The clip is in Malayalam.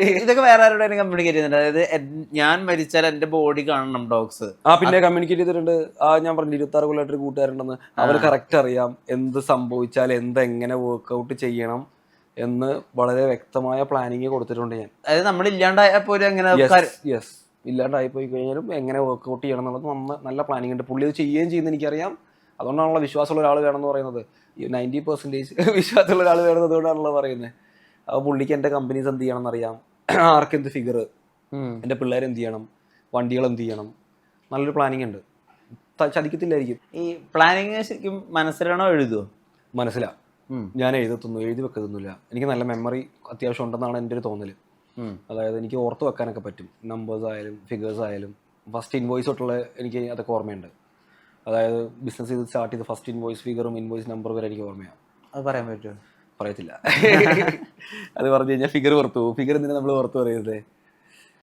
ഇതൊക്കെ വേറെ ആരോടും കമ്മ്യൂണിക്കേറ്റ് ചെയ്യുന്നുണ്ട്? അതായത് ഞാൻ മരിച്ചാൽ എന്റെ ബോഡി കാണണം ഡോഗ്സ്. പിന്നെ കമ്മ്യൂണിക്കേറ്റ് ചെയ്തിട്ടുണ്ട്. ഞാൻ പറഞ്ഞു 26 കൊല്ലമായിട്ടൊരു കൂട്ടുകാരുണ്ടെന്ന്. അവർ കറക്റ്റ് അറിയാം എന്ത് സംഭവിച്ചാൽ എന്തെങ്ങനെ വർക്ക്ഔട്ട് ചെയ്യണം എന്ന് വളരെ വ്യക്തമായ പ്ലാനിങ് കൊടുത്തിട്ടുണ്ട് ഞാൻ. അതായത് നമ്മൾ ഇല്ലാണ്ടായപ്പോൾ എങ്ങനെ യെസ്, ഇല്ലാണ്ടായി പോയി കഴിഞ്ഞാലും എങ്ങനെ വർക്ക്ഔട്ട് ചെയ്യണം എന്നുള്ളത് നല്ല പ്ലാനിങ് ഉണ്ട്. പുള്ളി അത് ചെയ്യുകയും ചെയ്യുന്നത് എനിക്കറിയാം. അതുകൊണ്ടാണല്ലോ വിശ്വാസമുള്ള ഒരാൾ വേണമെന്ന് പറയുന്നത്. 90% വിശ്വാസമുള്ള ഒരാൾ വേണമെന്ന് അതുകൊണ്ടാണല്ലോ പറയുന്നത്. അപ്പോൾ പുള്ളിക്ക് എൻ്റെ കമ്പനീസ് എന്ത് ചെയ്യണം എന്നറിയാം, ആർക്ക് എന്ത് ഫിഗർ, എൻ്റെ പിള്ളേർ എന്ത് ചെയ്യണം, വണ്ടികൾ എന്ത് ചെയ്യണം, നല്ലൊരു പ്ലാനിങ് ഉണ്ട്. ചതിക്കത്തില്ലായിരിക്കും. ഈ പ്ലാനിങ് ശരിക്കും മനസ്സിലാണോ എഴുതുമോ? മനസ്സിലാ. ഞാൻ എഴുതി വെക്കത്തൊന്നുമില്ല. എനിക്ക് നല്ല മെമ്മറി അത്യാവശ്യം ഉണ്ടെന്നാണ് എൻ്റെ ഒരു തോന്നൽ. അതായത് എനിക്ക് ഓർത്ത് വെക്കാനൊക്കെ പറ്റും. നമ്പേഴ്സ് ആയാലും ഫിഗേഴ്സ് ആയാലും. ഫസ്റ്റ് ഇൻവോയ്സ് തൊട്ടുള്ള എനിക്ക് അതൊക്കെ ഓർമ്മയുണ്ട്. അതായത് ബിസിനസ് ചെയ്ത് സ്റ്റാർട്ട് ചെയ്ത് ഫസ്റ്റ് ഇൻവോയ്സ് ഫിഗറും ഇൻവോയ്സ് നമ്പർ വരെ എനിക്ക് ഓർമ്മയാണ്. അത് പറയാൻ പറ്റുമോ? പറയത്തില്ല. അത് പറഞ്ഞു കഴിഞ്ഞാൽ ഫിഗർ ഓർത്തു പോകും. ഫിഗർ എന്തിനാ നമ്മൾ ഓർത്ത് പറയുന്നത്?